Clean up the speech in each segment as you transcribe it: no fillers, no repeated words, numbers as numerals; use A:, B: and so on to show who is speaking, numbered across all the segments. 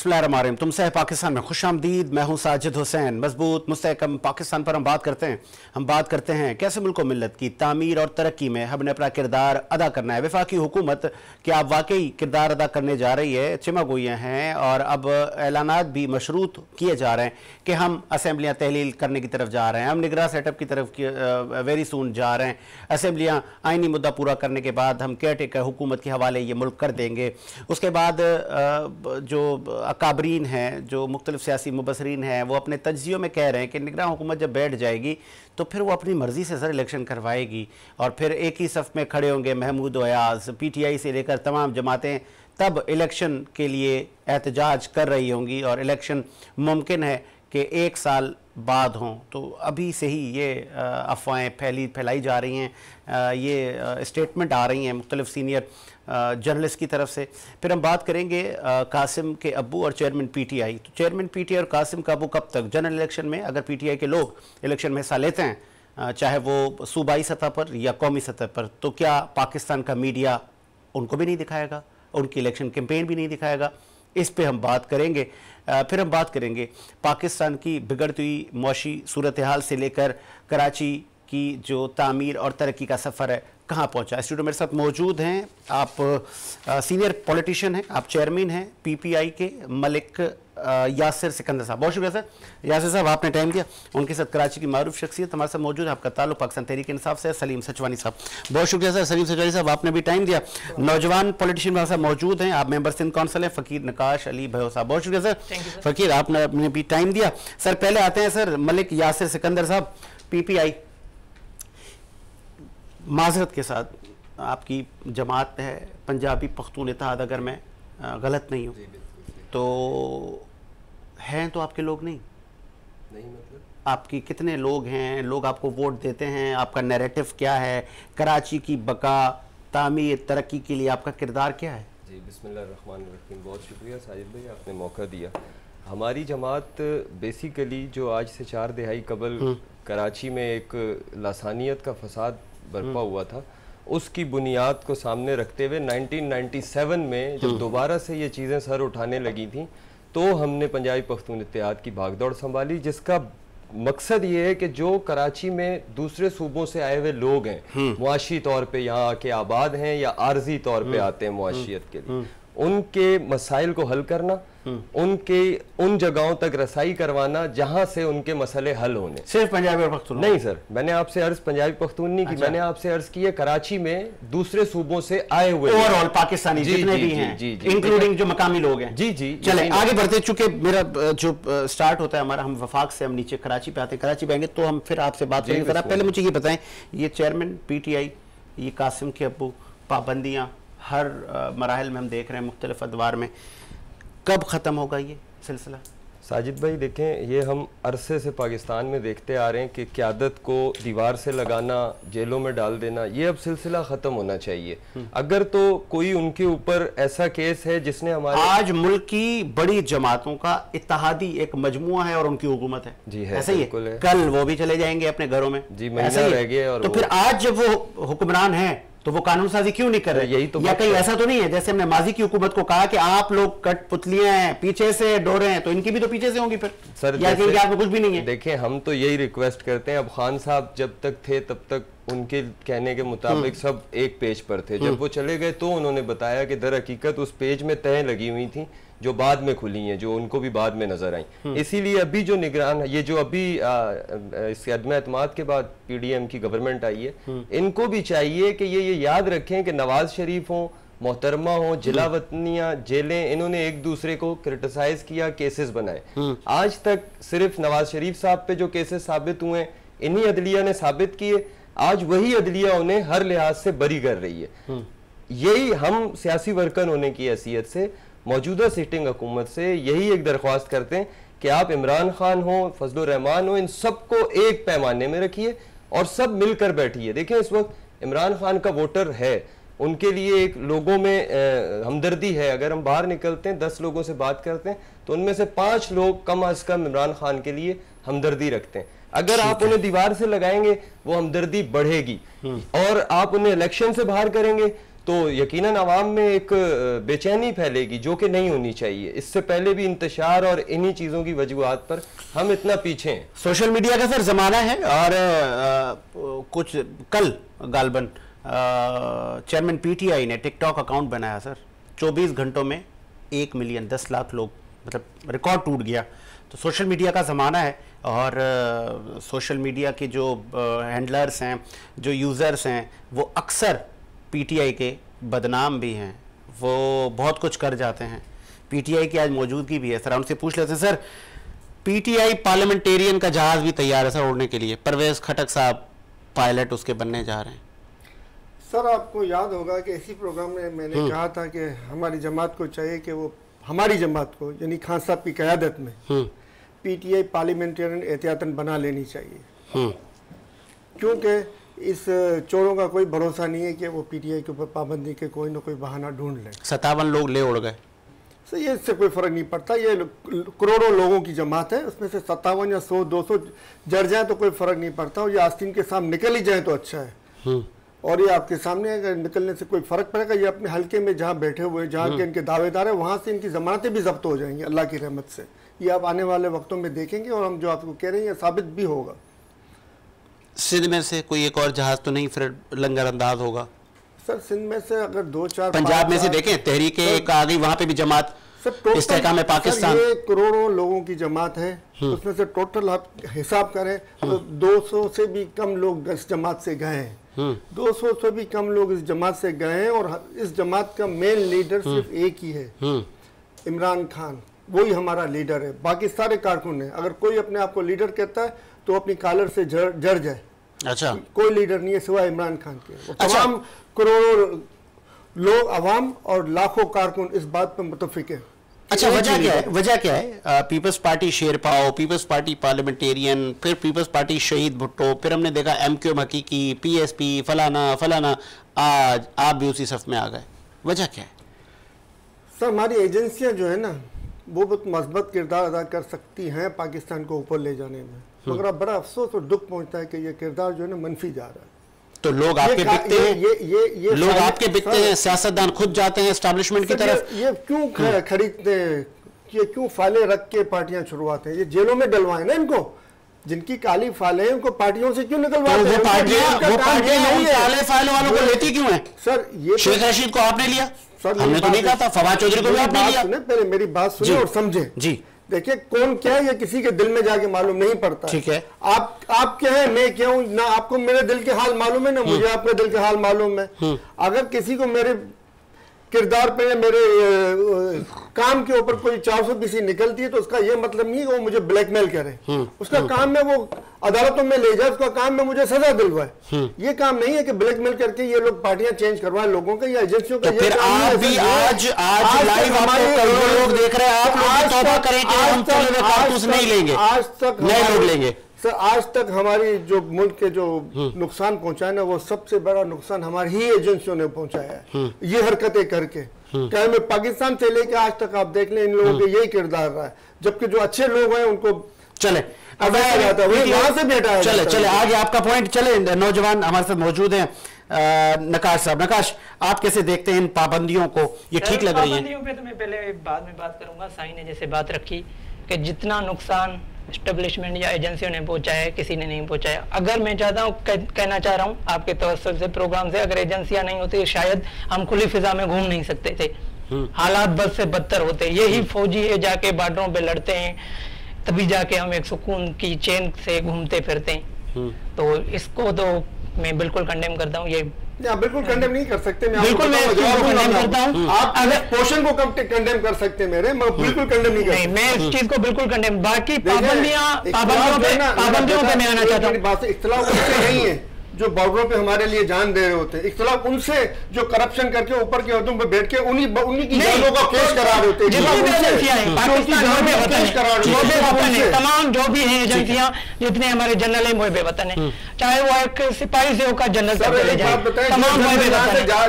A: बिस्मिल्लाहिर्रहमानिर्रहीम। तुमसे है पाकिस्तान में खुशामदीद। मैं हूं साजिद हुसैन। मजबूत मुस्तहकम पाकिस्तान पर हम बात करते हैं कैसे मुल्क व मिल्लत की तामीर और तरक्की में हमने अपना किरदार अदा करना है। वफाकी हुकूमत क्या आप वाकई किरदार अदा करने जा रही है, चिमगोइयाँ हैं और अब ऐलानात भी मशरूत किए जा रहे हैं कि हम असम्बलियाँ तहलील करने की तरफ जा रहे हैं, हम निगरान सेटअप की तरफ वेरी सून जा रहे हैं। असम्बलियाँ आइनी मुद्दा पूरा करने के बाद हम केयर टेकर हुकूमत के हवाले ये मुल्क कर देंगे। उसके बाद जो अकाबरीन हैं, जो मुख्तलिफ सियासी मुबसरीन हैं, वो अपने तज्जियों में कह रहे हैं कि निगरान हुकूमत जब बैठ जाएगी तो फिर वो अपनी मर्ज़ी से सर इलेक्शन करवाएगी और फिर एक ही सफ़ में खड़े होंगे महमूद अयाज, PTI से लेकर तमाम जमातें तब इलेक्शन के लिए एहतजाज कर रही होंगी और इलेक्शन मुमकिन है कि 1 साल बाद हों। तो अभी से ही ये अफवाहें फैलाई जा रही हैं, ये स्टेटमेंट आ रही हैं मुख्तलिफ सीनियर जर्नलिस्ट की तरफ से। फिर हम बात करेंगे कासिम के अब्बू और चेयरमैन PTI। तो चेयरमैन PTI और कासिम का अब्बू कब तक जनरल इलेक्शन में, अगर PTI के लोग इलेक्शन में हिस्सा लेते हैं चाहे वो सूबाई सतह पर या कौमी सतह पर, तो क्या पाकिस्तान का मीडिया उनको भी नहीं दिखाएगा, उनकी इलेक्शन कैंपेन भी नहीं दिखाएगा? इस पे हम बात करेंगे। फिर हम बात करेंगे पाकिस्तान की बिगड़ती हुई मौशी सूरत हाल से लेकर कराची की जो तामीर और तरक्की का सफ़र है कहाँ पहुँचा। स्टूडियो मेरे साथ मौजूद हैं, आप सीनियर पॉलिटिशियन हैं, आप चेयरमैन हैं PPI के, मलिक यासिर सिकंदर साहब। बहुत शुक्रिया सर। यासिर साहब आपने टाइम दिया। उनके साथ कराची की मारूफ शख्सियत हमारे साथ मौजूद है, आपका ताल्लुक पाकिस्तान तहरीक इंसाफ से, सलीम सचवानी साहब। बहुत शुक्रिया सर। सलीम सचवानी साहब आपने भी टाइम दिया। नौजवान पॉलिटिशियन हमारे साथ मौजूद हैं, आप मेंबर सिंध काउंसिल हैं, फ़कीर नकाश अली भयो साहब। बहुत शुक्रिया सर। फ़कीर आपने भी टाइम दिया। सर पहले आते हैं सर मलिक यासिर सिकंदर साहब, PPI। माजरत के साथ आपकी जमात है पंजाबी पख्तून इत्तेहाद, अगर मैं गलत नहीं हूँ तो हैं तो आपके लोग नहीं मतलब आपकी कितने लोग हैं, लोग आपको वोट देते हैं, आपका नैरेटिव क्या है, कराची की बका तामीर तरक्की के लिए आपका किरदार क्या है?
B: जी बिस्मिल्लाहिर्रहमानिर्रहीम। बहुत शुक्रिया साजिद भाई, आपने मौका दिया। हमारी जमात बेसिकली जो आज से 4 दहाई कबल कराची में एक लासानियत का फसाद बर्पा हुआ था, उसकी बुनियाद को सामने रखते हुए 1997 में जब दोबारा से ये चीज़ें सर उठाने लगी थी तो हमने पंजाबी पख्तून इत्तेहाद की भागदौड़ संभाली, जिसका मकसद ये है कि जो कराची में दूसरे सूबों से आए हुए लोग हैं, मुआशी तौर पे यहाँ आके आबाद हैं या आर्जी तौर पे आते हैं मुआशियत के लिए, उनके मसाइल को हल करना, उनके उन जगहों तक रसाई करवाना जहां से उनके मसले हल होने।
A: सिर्फ पंजाबी और पख्तून
B: नहीं सर, मैंने आपसे अर्ज पंजाबी पख्तून नहीं की, मैंने आपसे अर्ज की है कराची में दूसरे सूबों से आए हुए
A: ओवरऑल पाकिस्तानी जितने भी हैं, इंक्लूडिंग जो मकामी लोग हैं।
B: जी जी
A: चले आगे बढ़ते, चूंकि मेरा जो स्टार्ट होता है हमारा, हम वफाक से हम नीचे कराची पे आते हैं, कराची पे आएंगे तो हम फिर आपसे बात करेंगे। सर आप पहले मुझे ये बताएं, ये चेयरमैन PTI, ये कासिम के अब्बू, पाबंदियाँ हर मराहल में हम देख रहे हैं मुख्तलिफ अदवार में, कब ख़त्म होगा ये सिलसिला?
B: साजिद भाई देखें, ये हम अरसे से पाकिस्तान में देखते आ रहे हैं कि क़यादत को दीवार से लगाना, जेलों में डाल देना, ये अब सिलसिला ख़त्म होना चाहिए। अगर तो कोई उनके ऊपर ऐसा केस है जिसने हमारे, आज
A: मुल्क की बड़ी जमातों का इत्तेहादी एक मजमुआ है और उनकी हुकूमत है।
B: जी है,
A: ऐसा ही है। कल वो भी चले जाएंगे अपने घरों में।
B: जी महीना रह गया। और
A: तो फिर आज जब वो हुक्मरान है तो वो कानून साजी क्यों नहीं कर रहे?
B: यही तो,
A: या कहीं ऐसा तो नहीं है जैसे हमने माजी की हुकूमत को कहा कि आप लोग कठपुतलियां हैं, पीछे से डोरे हैं, तो इनकी भी तो पीछे से होंगी फिर सर, या कहीं आप में कुछ भी नहीं है?
B: देखें, हम तो यही रिक्वेस्ट करते हैं, अब खान साहब जब तक थे तब तक उनके कहने के मुताबिक सब एक पेज पर थे, जब वो चले गए तो उन्होंने बताया कि दर हकीकत उस पेज में तय लगी हुई थी जो बाद में खुली हैं, जो उनको भी बाद में नजर आई। इसीलिए अभी जो निगरान, ये जो अभी इस अदम एतमाद के बाद PDM की गवर्नमेंट आई है, इनको भी चाहिए कि ये याद रखें कि नवाज शरीफ हो, मोहतरमा हो, जिला वतनियाँ, जेलें, इन्होंने एक दूसरे को क्रिटिसाइज किया, केसेस बनाए। आज तक सिर्फ नवाज शरीफ साहब पे जो केसेस साबित हुए इन्हीं अदलिया ने साबित किए, आज वही अदलिया उन्हें हर लिहाज से बरी कर रही है। यही हम सियासी वर्कर होने की हैसियत से मौजूदा सिटिंग हुकूमत से यही एक दरख्वास्त करते हैं कि आप इमरान खान हो, फजलुर रहमान हो, इन सबको एक पैमाने में रखिए और सब मिलकर बैठिए। देखिए इस वक्त इमरान खान का वोटर है, उनके लिए एक लोगों में हमदर्दी है। अगर हम बाहर निकलते हैं 10 लोगों से बात करते हैं तो उनमें से 5 लोग कम अज कम इमरान खान के लिए हमदर्दी रखते हैं। अगर आप उन्हें दीवार से लगाएंगे वो हमदर्दी बढ़ेगी, और आप उन्हें इलेक्शन से बाहर करेंगे तो यकीनन आवाम में एक बेचैनी फैलेगी जो कि नहीं होनी चाहिए। इससे पहले भी इंतशार और इन्हीं चीज़ों की वजूहात पर हम इतना पीछे हैं।
A: सोशल मीडिया का सर ज़माना है और कुछ कल गालबन चेयरमैन पीटीआई ने टिकटॉक अकाउंट बनाया सर, 24 घंटों में 1 मिलियन 10 लाख लोग, मतलब रिकॉर्ड टूट गया। तो सोशल मीडिया का ज़माना है और सोशल मीडिया के जो हैंडलर्स हैं, जो यूज़र्स हैं, वो अक्सर पीटीआई के बदनाम भी हैं, वो बहुत कुछ कर जाते हैं। पीटीआई की आज मौजूदगी भी है सर, उनसे पूछ लेते हैं सर, पीटीआई पार्लियामेंटेरियन का जहाज भी तैयार है सर उड़ने के लिए, परवेज खटक साहब पायलट उसके बनने जा रहे हैं।
C: सर आपको याद होगा कि इसी प्रोग्राम में मैंने कहा था कि हमारी जमात को चाहिए कि वो हमारी जमात को यानी खान साहब की क़यादत में पीटीआई पार्लियामेंटेरियन एहतियातन बना लेनी चाहिए, क्योंकि इस चोरों का कोई भरोसा नहीं है कि वो पीटीआई के ऊपर पाबंदी के कोई ना कोई बहाना ढूंढ लें।
A: 57 लोग ले उड़ गए
C: सर, ये इससे कोई फ़र्क नहीं पड़ता, ये करोड़ों लोगों की जमात है, उसमें से 57 या 100 200 जड़ जाए तो कोई फ़र्क नहीं पड़ता, और ये आस्तीन के सामने निकल ही जाए तो अच्छा है। और ये आपके सामने अगर निकलने से कोई फ़र्क पड़ेगा, ये अपने हल्के में जहाँ बैठे हुए, जहाँ के इनके दावेदार है, वहाँ से इनकी ज़मानतें भी जब्त हो जाएंगी अल्लाह की रहमत से। ये आप आने वाले वक्तों में देखेंगे और हम जो आपको कह रहे हैं ये साबित भी होगा।
A: सिंध में से कोई एक और जहाज तो नहीं फिर लंगर अंदाज होगा
C: सर? सिंध में से अगर 2-4
A: पंजाब में से देखें, तहरीक एक आ गई, वहाँ पे भी जमात इस्तेहकाम में पाकिस्तान,
C: ये करोड़ों लोगों की जमात है, उसमें से टोटल आप हिसाब करें तो 200 से भी कम लोग इस जमात से गए हैं, 200 से भी कम लोग इस जमात से गए हैं, और इस जमात का मेन लीडर सिर्फ एक ही है, इमरान खान, वही हमारा लीडर है, बाकी सारे कारकुन हैं। अगर कोई अपने आप को लीडर कहता है तो अपनी कॉलर से जड़ जाए।
A: अच्छा,
C: कोई लीडर नहीं है सिवाय इमरान खान के। तमाम करोड़ों लोग, अवाम और लाखों कारकुन इस बात पर मुतफिक है।
A: अच्छा, वजह क्या है? वजह क्या है? People's Party Sherpao, People's Party Parliamentarian, फिर पीपल्स पार्टी शहीद भुट्टो, फिर हमने देखा एमक्यूएम हकीकी, पीएसपी, फलाना फलाना, आज आप भी उसी सफ में आ गए, वजह क्या है?
C: सर, हमारी एजेंसियां जो है ना वो बहुत मजबूत किरदार अदा कर सकती हैं पाकिस्तान को ऊपर ले जाने में, मगर अब बड़ा अफसोस और दुख पहुंचता है कि ये किरदार जो है ना मनफी जा रहा है।
A: तो लोग आपके बिकते हैं, लोग आपके बिकते हैं, सियासतदान खुद जाते हैं एस्टैब्लिशमेंट की तरफ।
C: ये क्यों खरीदते हैं, ये क्यों फाइलें रख के पार्टियां छुड़वाते हैं? ये जेलों में डलवाएं ना इनको, जिनकी काली फाइलें हैं उनको पार्टियों से क्यों निकलवाते हैं?
A: वो पार्टियां काले फाइल वालों को लेती क्यों है?
C: सर, ये
A: शेख रशीद को आपने लिया, हमने तो नहीं कहा था, फवाद चौधरी को भी आपने लिया।
C: पहले मेरी बात सुनिए और समझे
A: जी।
C: देखिए, कौन क्या है ये किसी के दिल में जाके मालूम नहीं पड़ता।
A: ठीक है,
C: आप क्या है, मैं क्या हूं ना, आपको मेरे दिल के हाल मालूम है ना मुझे आपके दिल के हाल मालूम है। अगर किसी को मेरे किरदार पे, मेरे काम के ऊपर कोई 420 निकलती है तो उसका ये मतलब नहीं है कि वो मुझे ब्लैकमेल करे। उसका काम है वो अदालतों में ले जाए, उसका काम है मुझे सजा दिलवाए। ये काम नहीं है कि ब्लैकमेल करके ये लोग पार्टियां चेंज करवाएं लोगों का या एजेंसियों का।
A: तो फिर आप भी आज लाइव आपको करोड़ों लोग देख रहे हैं, आप लोग तौबा करें कि हम चले हुए कारतूस नहीं लेंगे,
C: आज तक
A: नए लोग लेंगे।
C: सर, आज तक हमारी जो मुल्क के जो नुकसान पहुंचाया ना, वो सबसे बड़ा नुकसान हमारी ही एजेंसियों ने पहुंचाया है, ये हरकतें करके। चाहे मैं पाकिस्तान से लेकर आज तक आप देख लें, इन लोगों के यही किरदार रहा है, जबकि जो अच्छे लोग हैं उनको
A: चले
C: वहां से बेटा
A: चले आगे आपका पॉइंट चले। नौजवान हमारे साथ मौजूद हैं, नकाश साहब। नकाश, आप कैसे देखते हैं इन पाबंदियों को, ये ठीक लग रही है?
D: पाबंदियों पे तो मैं पहले बाद में बात करूंगा। साई ने जैसे बात रखी कि जितना नुकसान एस्टेब्लिशमेंट या एजेंसियों ने पहुंचाया है, किसी ने नहीं पहुंचाया। अगर मैं चाहता हूँ, कहना चाह रहा हूँ आपके तवज्जुह से, प्रोग्राम से, अगर एजेंसियां नहीं होती शायद हम खुली फिजा में घूम नहीं सकते थे, हालात बद से बदतर होते। यही फौजी है जाके बॉर्डरों पे लड़ते हैं, तभी जाके हम एक सुकून की चैन से घूमते फिरते हैं। तो इसको तो मैं बिल्कुल कंडेम करता हूँ। ये
C: बिल्कुल कंडेम नहीं कर सकते, मैं
D: बिल्कुल कंडेम करता हूँ।
C: आप अगर पोषण को कंडेम कर सकते मेरे, मैं बिल्कुल कंडेम नहीं करता।
D: मैं इस चीज को बिल्कुल कंडेम, बाकी पाबंदियों पे मैं आना चाहता हूँ।
C: इख्तिलाफ उनसे नहीं है जो बॉर्डरों पे हमारे लिए जान दे रहे होते हैं, इख्तिलाफ उनसे जो करप्शन करके ऊपर के ओहदों पे बैठ के उन्हीं की जानों का केस करा रहे होते हैं।
D: तमाम जो भी हैं एजेंसियां, जितने हमारे जनरल हैं, वो बेवतन है, चाहे वो एक सिपाही से होकर जनरल
C: तमाम।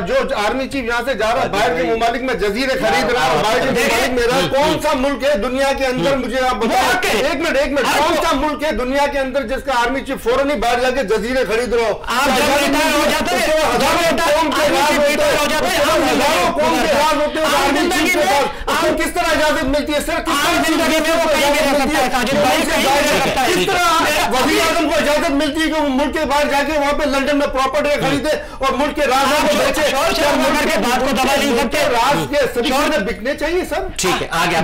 C: जो आर्मी चीफ यहाँ से जा रहा है, बाहर के ममालिक में जजीरे खरीद रहा है, बाहर के ममालिक में रहा, कौन सा मुल्क है दुनिया के अंदर, मुझे आप बताओ, एक मिनट, कौन सा मुल्क है दुनिया के अंदर जिसका आर्मी चीफ फौरन ही बाहर जाके जजीरे खरीद रहा हो?
D: आप जब रिटायर हो जाते हैं, जिंदगी में
C: आपको किस तरह इजाजत मिलती है सर?
D: जिंदगी में वो कहीं भी रह सकता है, साजिद भाई कहीं भी रह सकता है।
C: किस तरह वज़ीर आज़म को इजाजत मिलती है कि वो मुल्क के बाहर जाके वहाँ पे लंदन में प्रॉपर्टी खरीदे और मुल्क के राज को बेचे?
D: के बात को दबा नहीं सकते,
C: राज के सभी बिकने चाहिए सर।
A: ठीक है, आगे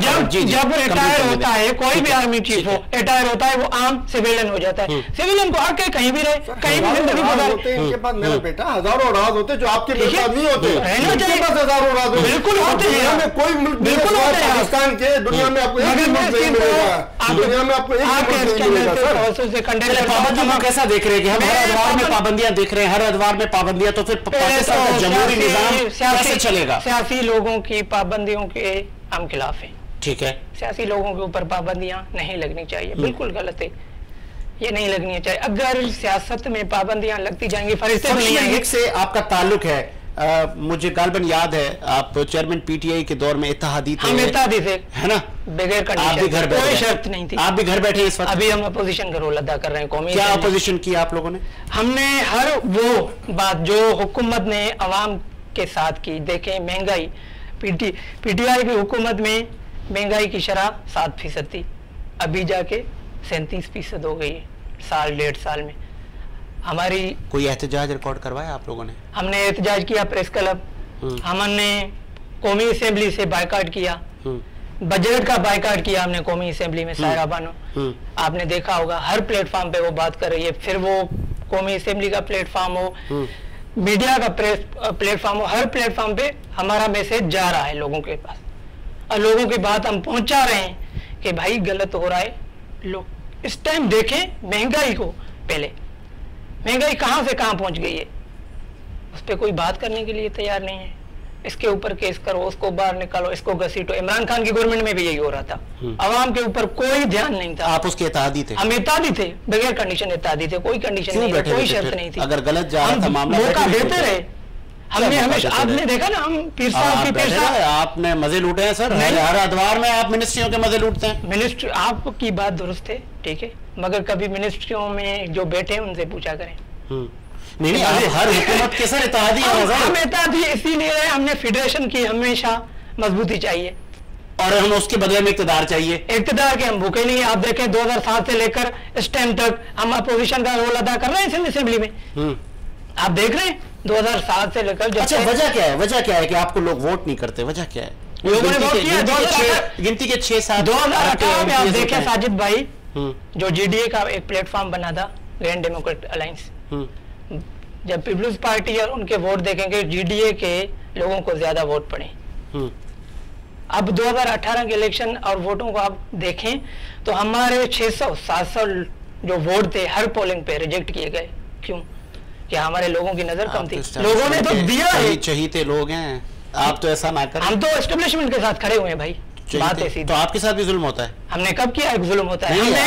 D: जब रिटायर होता है कोई भी आर्मी चीफ हो, रिटायर होता है वो आम सिविलियन हो जाता है। सिविलियन को आके कहीं भी रहे, कहीं भी जिंदगी गुजारे।
C: इनके पास मेरा बेटा हजारों राज होते जो आपके मेरे पास नहीं होते।
D: रहना चाहिए,
C: बस हजारों राज होते।
D: बिल्कुल होते हैं।
C: दुनिया में कोई मुल्क
D: बिल्कुल होते हैं।
C: पाकिस्तान के दुनिया में आपको एक मुल्क नहीं मिलेगा। दुनिया में आपको एक मुल्क नहीं मिलेगा सर।
A: पाबंदियों को कैसा देख रहे हैं कि हम हर अदवार में पाबंदियां देख रहे हैं, हर अदवार में पाबंदियां, तो फिर पाकिस्तान का जमहूरी निजाम कैसे चलेगा?
D: सियासी लोगों की पाबंदियों के हम खिलाफ हैं।
A: ठीक है,
D: सियासी लोगों के ऊपर पाबंदियां नहीं लगनी चाहिए, बिल्कुल गलत है, ये नहीं लगनी चाहिए। अगर सियासत में पाबंदियां लगती जाएंगी, फरिश्ते नहीं आएंगे।
A: से आपका ताल्लुक है, मुझे गालबन याद है आप चेयरमैन पीटीआई के दौर में इत्तेहादी थे।
D: हम इत्तेहादी थे,
A: है ना?
D: बगैर कंडीशन, कोई शर्त नहीं थी।
A: आप भी घर बैठे इस वक्त?
D: अभी हम अपोजिशन का रोल अदा कर रहे हैं। कौमी
A: क्या अपोजिशन की आप लोगों ने? हमने
D: हर वो बात जो हुकूमत ने अवाम के साथ की, देखें महंगाई, पीटीआई की हुकूमत में महंगाई की शरह 7% थी, अभी जाके 37% हो गई है साल 1.5 साल में। हमारी
A: कोई एहतजाज रिकॉर्ड करवाया आप लोगों ने?
D: हमने एहतजाज किया, प्रेस क्लब, हमने कौमी असेंबली से बायकाट किया, बजट का बायकाट किया हमने कौमी असेंबली में। सायरा बानो आपने देखा होगा हर प्लेटफॉर्म पे वो बात कर रही है, फिर वो कौमी असेंबली का प्लेटफॉर्म हो, मीडिया का प्लेटफॉर्म हो, हर प्लेटफॉर्म पे हमारा मैसेज जा रहा है लोगों के पास और लोगों की बात हम पहुंचा रहे हैं कि भाई गलत हो रहा है। लोग इस टाइम देखें महंगाई को, पहले महंगाई कहां से कहां पहुंच गई है, उस पर कोई बात करने के लिए तैयार नहीं है। इसके ऊपर केस करो, उसको बाहर निकालो, इसको घसीटो। इमरान खान की गवर्नमेंट में भी यही हो रहा था, अवाम के ऊपर कोई ध्यान नहीं था।
A: आप उसके इत्तेहादी थे?
D: हम इत्तेहादी थे, बगैर कंडीशन इत्तेहादी थे, कोई कंडीशन नहीं थी, कोई शर्त नहीं थी।
A: अगर गलत जा रहा था मामला,
D: मौका देते रहे। हमने हमेशा, आपने देखा ना, हम पीर साहब की, पीर साहब
A: आपने मजे लूटे हैं सर, हर अदवार में आप मिनिस्ट्रियों के मजे लूटते हैं।
D: मिनिस्ट्री, आपकी बात दुरुस्त है, ठीक है, मगर कभी मिनिस्ट्रियों में जो बैठे हैं उनसे पूछा करें।
A: नहीं, हर हुकूमत के सर इत्तेहादी है।
D: हम इत्तेहादी इसीलिए हमने फेडरेशन की हमेशा मजबूती चाहिए
A: और हम उसके बदले में इक़्तिदार चाहिए।
D: इक़्तिदार के हम भूखे नहीं। आप देखें 2007 से लेकर इस टाइम तक हम अपोजिशन का रोल अदा कर रहे हैं सिंध असेंबली में। आप देख रहे हैं 2007 से लेकर।
A: अच्छा, वजह क्या है? वजह क्या है कि आपको लोग वोट नहीं करते? वजह क्या है?
D: लोगों ने वोट किया
A: गिनती के 6-7
D: 2018 में। आप देखें साजिद भाई, जो जीडीए का एक प्लेटफॉर्म बना था, ग्रैंड डेमोक्रेट अलायंस, जब पीपल्स पार्टी और उनके वोट देखेंगे, जीडीए के लोगों को ज्यादा वोट पड़े। अब 2018 के इलेक्शन और वोटों को आप देखें तो हमारे 600-700 जो वोट थे हर पोलिंग पे रिजेक्ट किए गए। क्यों? क्या हमारे लोगों की नजर कम थी? लोगों ने तो दिया है।
A: चहीते लोग हैं आप, तो ऐसा ना करें।
D: हम तो एस्टेब्लिशमेंट के साथ खड़े हुए हैं भाई, बात ऐसी।
A: तो आपके साथ भी जुल्म होता है?
D: हमने कब किया है जुल्म होता है?
A: हमने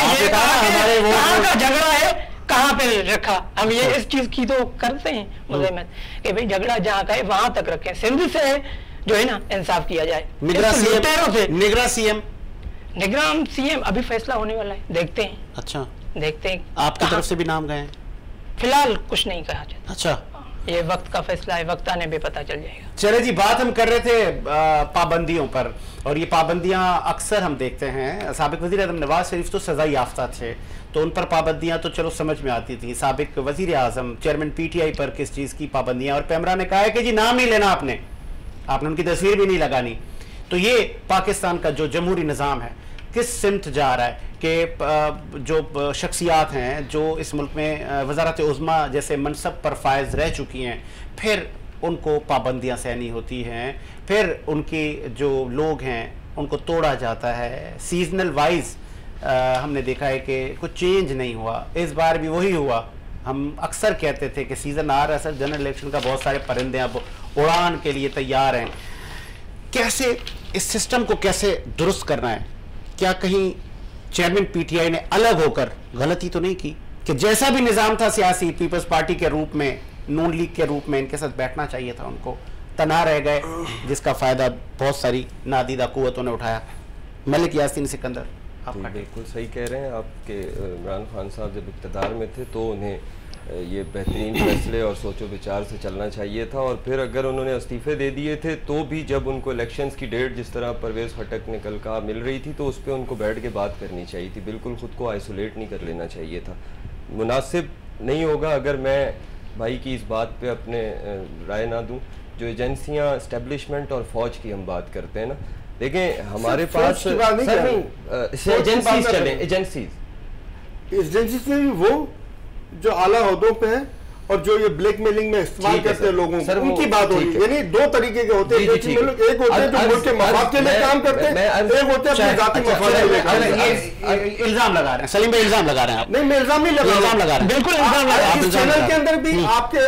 D: हमारे का झगड़ा है कहाँ पे रखा, हम ये इस चीज की तो करते हैं मुजम्मत कि भाई झगड़ा जहाँ का है वहां तक रखें। सिंध से जो है ना इंसाफ किया जाए।
A: निगरान
D: सीएम अभी फैसला होने वाला है, देखते हैं।
A: अच्छा,
D: देखते हैं।
A: आपकी तरफ से भी नाम गए?
D: फिलहाल कुछ नहीं कहा जाता।
A: अच्छा,
D: ये वक्त का फैसला है, वक्त आने पे पता चल जाएगा।
A: चले जी, बात हम कर रहे थे पाबंदियों पर, और ये पाबंदियां अक्सर हम देखते हैं। साबिक वजीर आज़म नवाज शरीफ तो सजा याफ्ता थे, तो उन पर पाबंदियां तो चलो समझ में आती थी। साबिक वजीर आज़म चेयरमैन पीटीआई पर किस चीज़ की पाबंदियां, और पैमरा ने कहा है कि जी नाम नहीं लेना आपने उनकी तस्वीर भी नहीं लगानी। तो ये पाकिस्तान का जो जमहूरी निज़ाम है किस सिमत जा रहा है कि जो शख्सियात हैं जो इस मुल्क में वज़ारत उज़्मा जैसे मनसब पर फायज रह चुकी हैं, फिर उनको पाबंदियां सहनी होती हैं, फिर उनके जो लोग हैं उनको तोड़ा जाता है। सीजनल वाइज हमने देखा है कि कुछ चेंज नहीं हुआ, इस बार भी वही हुआ। हम अक्सर कहते थे कि सीज़न आ रहा है सर, जनरल इलेक्शन का, बहुत सारे परिंदे अब उड़ान के लिए तैयार हैं। कैसे इस सिस्टम को कैसे दुरुस्त करना है? क्या कहीं चेयरमैन पीटीआई ने अलग होकर गलती तो नहीं की कि जैसा भी निज़ाम था सियासी, पीपल्स पार्टी के रूप में, नून लीग के रूप में इनके साथ बैठना चाहिए था, उनको तना रह गए, जिसका फ़ायदा बहुत सारी नादीदा कुव्वतों ने उठाया। मलिक यासीन सिकंदर,
B: आपका बिल्कुल सही कह रहे हैं। आपके इमरान खान साहब जब इक़्तिदार में थे तो उन्हें ये बेहतरीन फैसले और सोचो विचार से चलना चाहिए था। और फिर अगर उन्होंने इस्तीफे दे दिए थे तो भी जब उनको इलेक्शंस की डेट जिस तरह परवेज़ खटक ने कल कहा मिल रही थी तो उस पर उनको बैठ के बात करनी चाहिए थी, बिल्कुल ख़ुद को आइसोलेट नहीं कर लेना चाहिए था। मुनासिब नहीं होगा अगर मैं भाई की इस बात पे अपने राय ना दूं। जो एजेंसियां एस्टेब्लिशमेंट और फौज की हम बात करते हैं ना, देखें हमारे पास एजेंसीज चले, एजेंसीज
C: में भी वो जो आला ओहदों पे हैं और जो ये ब्लैकमेलिंग में इस्तेमाल करते हैं लोगों को, उनकी बात हो रही है। यानी दो तरीके के होते हैं, एक होते हैं जो मुल्क के मफाद के लिए काम करते हैं, एक होते हैं अपने जाती मफाद के लिए काम करते हैं।
A: इल्जाम लगा रहे हैं सलीम भाई, इल्जाम लगा रहे हैं आप?
C: नहीं, मैं इल्जाम नहीं लगा रहा हूं,
A: बिल्कुल इल्जाम लगा रहे हैं।
C: इस चैनल के अंदर भी आपके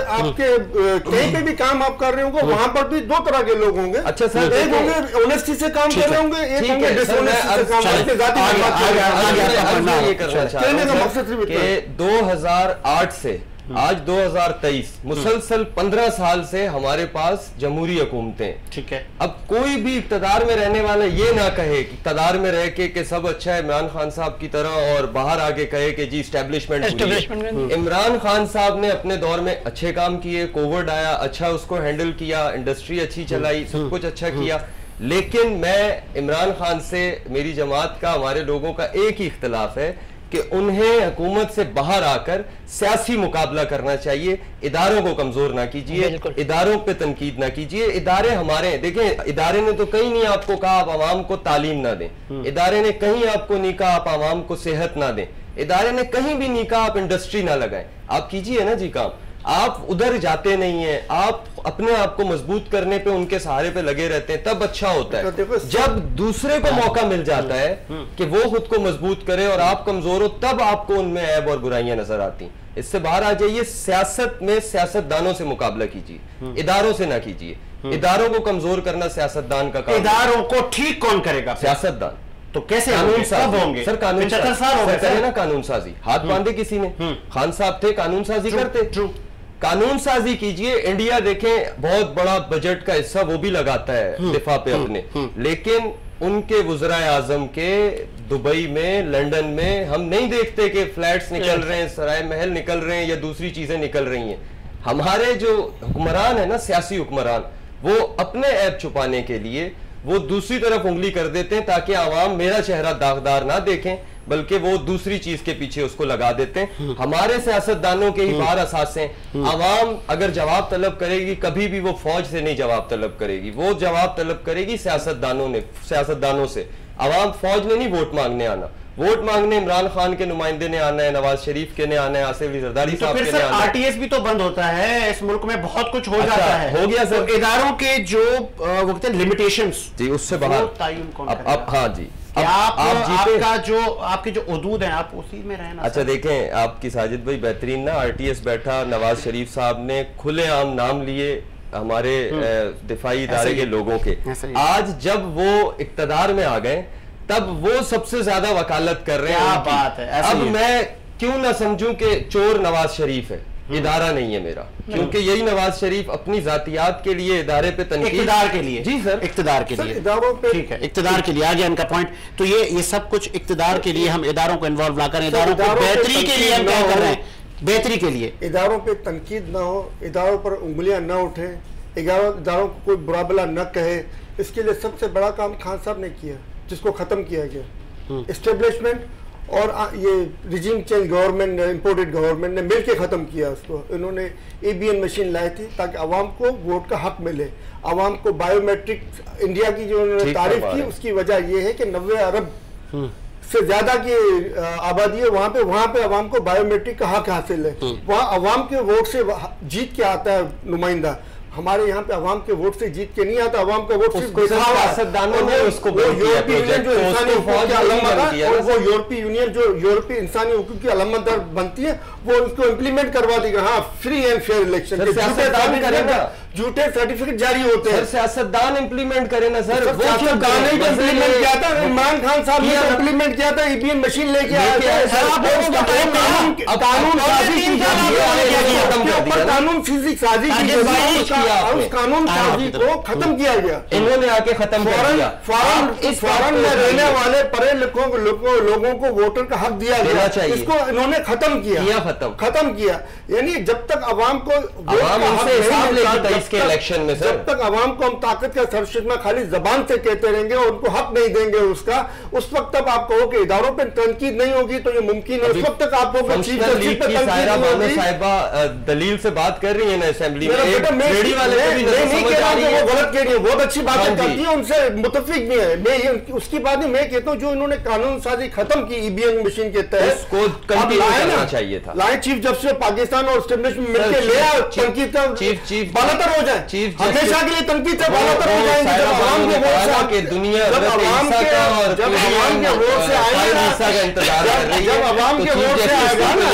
C: कहीं पे भी काम आप कर रहे होंगे, वहां पर भी दो तरह के लोग होंगे।
B: अच्छा सर,
C: एक होंगे ऑनेस्टी से काम कर रहे होंगे, एक होंगे डिसऑनेस्टी से काम करके जाती मफाद के लिए।
B: ये करना चाह रहा हूं कि 2008 से आज 2023 मुसलसल 15 साल से हमारे पास जमहूरी हुकूमतें,
A: ठीक है। अब
B: कोई भी इक़्तिदार में रहने वाला ये ना कहे कि इक़्तिदार में रह के सब अच्छा है इमरान खान साहब की तरह और बाहर आके कहे कि जी एस्टेब्लिशमेंट। इमरान खान साहब ने अपने दौर में अच्छे काम किए, कोविड आया अच्छा उसको हैंडल किया, इंडस्ट्री अच्छी चलाई, सब कुछ अच्छा किया। लेकिन मैं इमरान खान से, मेरी जमात का, हमारे लोगों का एक ही इख्तिलाफ है कि उन्हें हुकूमत से बाहर आकर सियासी मुकाबला करना चाहिए। इदारों को कमजोर ना कीजिए, इदारों पे तनकीद ना कीजिए। इदारे हमारे हैं, देखें इदारे ने तो कहीं नहीं आपको कहा आप आवाम को तालीम ना दें, इदारे ने कहीं आपको नहीं कहा आप आवाम को सेहत ना दें, इदारे ने कहीं भी नहीं कहा आप इंडस्ट्री ना लगाएं। आप कीजिए ना जी काम, आप उधर जाते नहीं हैं, आप अपने आप को मजबूत करने पे उनके सहारे पे लगे रहते हैं, तब अच्छा होता है। जब दूसरे को मौका मिल जाता है कि वो खुद को मजबूत करे और आप कमजोर हो, तब आपको उनमें ऐब और बुराइयां नजर आती। इससे बाहर आ जाइए, सियासत में सियासतदानों से मुकाबला कीजिए, इदारों से ना कीजिए। इदारों को कमजोर करना सियासतदान का काम।
A: इदारों को ठीक कौन करेगा?
B: सियासतदान।
A: तो कैसे
B: कानून साजी
A: होंगे?
B: सर, कानून करे ना, कानून साजी। हाथ बांधे किसी ने, खान साहब थे कानून साजी करते, कानून साजी कीजिए। इंडिया देखें बहुत बड़ा बजट का हिस्सा वो भी लगाता है दिफा पे अपने, लेकिन उनके वज़राए आज़म के दुबई में, लंदन में हम नहीं देखते कि फ्लैट्स निकल रहे हैं, सराय महल निकल रहे हैं या दूसरी चीजें निकल रही हैं। हमारे जो हुक्मरान है ना, सियासी हुक्मरान, वो अपने ऐब छुपाने के लिए वो दूसरी तरफ उंगली कर देते हैं ताकि आवाम मेरा चेहरा दागदार ना देखें, बल्कि वो दूसरी चीज के पीछे उसको लगा देते हैं। हमारे सियासतदानों के ही बाहर असास हैं। आवाम अगर जवाब तलब करेगी, कभी भी वो फौज से नहीं जवाब तलब करेगी, वो जवाब तलब करेगी सियासतदानों से। आवाम फौज ने नहीं वोट मांगने आना, वोट मांगने इमरान खान के नुमाइंदे ने आना है, नवाज शरीफ के ने आना है, आसिफ अली जरदारी साहब के ने आना है।
A: आरटीएस भी तो बंद होता है इस मुल्क में, बहुत कुछ हो जाता है।
B: हो गया सर,
A: इदारों के जो वो लिमिटेशंस
B: जी उससे बाहर अब हाँ जी,
A: आपका जो आपके जो उदूद हैं आप उसी में रहना।
B: अच्छा देखें, आपकी साजिद भाई बेहतरीन ना, आरटीएस बैठा, नवाज शरीफ साहब ने खुलेआम नाम लिए हमारे दिफाई इदारे के लोगों के। आज जब वो इक्तदार में आ गए तब वो सबसे ज्यादा वकालत कर रहे हैं।
A: बात है,
B: अब मैं क्यों ना समझूं कि चोर नवाज शरीफ है, इदारा नहीं है मेरा, क्योंकि यही नवाज शरीफ अपनी जातियात के लिए इदारे पे तनकीद,
A: इक्तदार के लिए,
B: जी सर,
A: इक्तदार के लिए, ठीक है, इक्तदार के लिए आ गया इनका पॉइंट। तो ये सब कुछ इक्तदार के लिए हम इदारों को इन्वॉल्व ना करें, इदारों को बेहतरी के लिए हम क्या कर रहे हैं, बेहतरी के लिए।
C: इदारों पे तनकीद ना हो, इदारों पर उंगलियां न उठे, इदारों को कोई बुरा भला न कहे, इसके लिए सबसे बड़ा काम खान साहब ने किया, जिसको खत्म किया गया। एस्टेब्लिशमेंट और ये regime change government, imported government ने मिलकर खत्म किया उसको। इन्होंने ईवीएम मशीन लाई थी ताकि आवाम को वोट का हक मिले, आवाम को बायोमेट्रिक, इंडिया की जो उन्होंने तारीफ की उसकी वजह यह है कि 90 अरब से ज्यादा की आबादी है वहां पे आवाम को बायोमेट्रिक का हक हासिल है। वहाँ आवाम के वोट से जीत के आता है नुमाइंदा। हमारे यहाँ पे आवाम के वोट से जीत के नहीं आता, आवाम का वोट यूरोपीय यूनियन जो यूरोपीय इंसानी हुकूक की अलमदार बनती है वो उनको इम्प्लीमेंट करवा देगा। हाँ, फ्री एंड फेयर इलेक्शन, झूठे सर्टिफिकेट जारी होते हैं।
B: सियासतदान इंप्लीमेंट करे ना सर,
C: वो सियासतदान ने इंप्लीमेंट किया था, इमरान खान साहब ने इंप्लीमेंट किया था, ईवीएम मशीन लेके आए थे, कानून साजी की, कानून साजी की, उस कानून साजी को खत्म किया गया,
B: इन्होंने आके खत्म कर दिया।
C: फॉरेन में रहने वाले पढ़े लोगों को वोटर का हक दिया गया, इसको इन्होंने खत्म किया, खत्म किया। यानी जब तक अवाम को
B: इसके इलेक्शन में
C: जब तक अवाम को हम ताकत का सर्वश्रेष्ठ में खाली जबान से कहते रहेंगे और उनको हक नहीं देंगे उसका, उस वक्त तक आप कहो कि इदारों पर तनकीद नहीं होगी तो ये मुमकिन है। उस वक्त तक आप कहो चीफ जस्टिस पे
B: साहिबा दलील से बात कर रही है ना असेंबली में,
C: वो गलत कह रही है, बहुत अच्छी बात करती है, उनसे मुतफिक भी है। मैं उसकी बात नहीं, मैं कहता हूँ जो इन्होंने कानून साजी खत्म की ईवीएम मशीन के तहत
B: उसको कंटिन्यू करना चाहिए था।
C: लाए चीफ जस्टिस पाकिस्तान और एस्टेब्लिशमेंट मिलकर ले आओ, तनकीद का
B: चीफ
C: बालातर हो जाए, हमेशा के लिए तनकीद से बालातर हो जाएंगे। जब आवाम के वोट से आके दुनिया, जब आवाम के वोट से आएगा, जब आवाम के वोट से आएगा ना,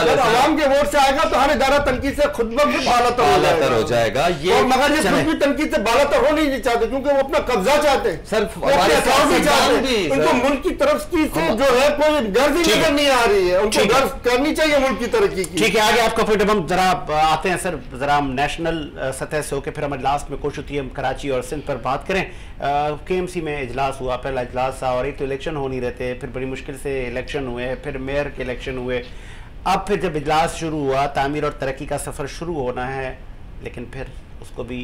C: जब आवाम के वोट से आएगा तो हर इदारा तनकीद से खुद ब खुद बालातर हो जाएगा। ये मगर ये खुद भी तनकीद से बालातर हो नहीं चाहते क्योंकि वो अपना कब्जा चाहते हैं,
B: सर
C: उनको मुल्क की तरफ की से जो है कोई गर्ज ही नजर नहीं आ रही है, उनको गर्ज करनी चाहिए मुल्क की तरक्की की।
A: ठीक है, आगे आपका फिर हम जरा आते हैं सर, जरा हम नेशनल सतह से होकर फिर हमारे लास्ट में कोशिश होती है हम कराची और सिंध पर बात करें। केएमसी में इजलास हुआ, पहला इजलास था और एक तो इलेक्शन हो नहीं रहते, फिर बड़ी मुश्किल से इलेक्शन हुए, फिर मेयर के इलेक्शन हुए, अब फिर जब इजलास शुरू हुआ तामीर और तरक्की का सफ़र शुरू होना है, लेकिन फिर उसको भी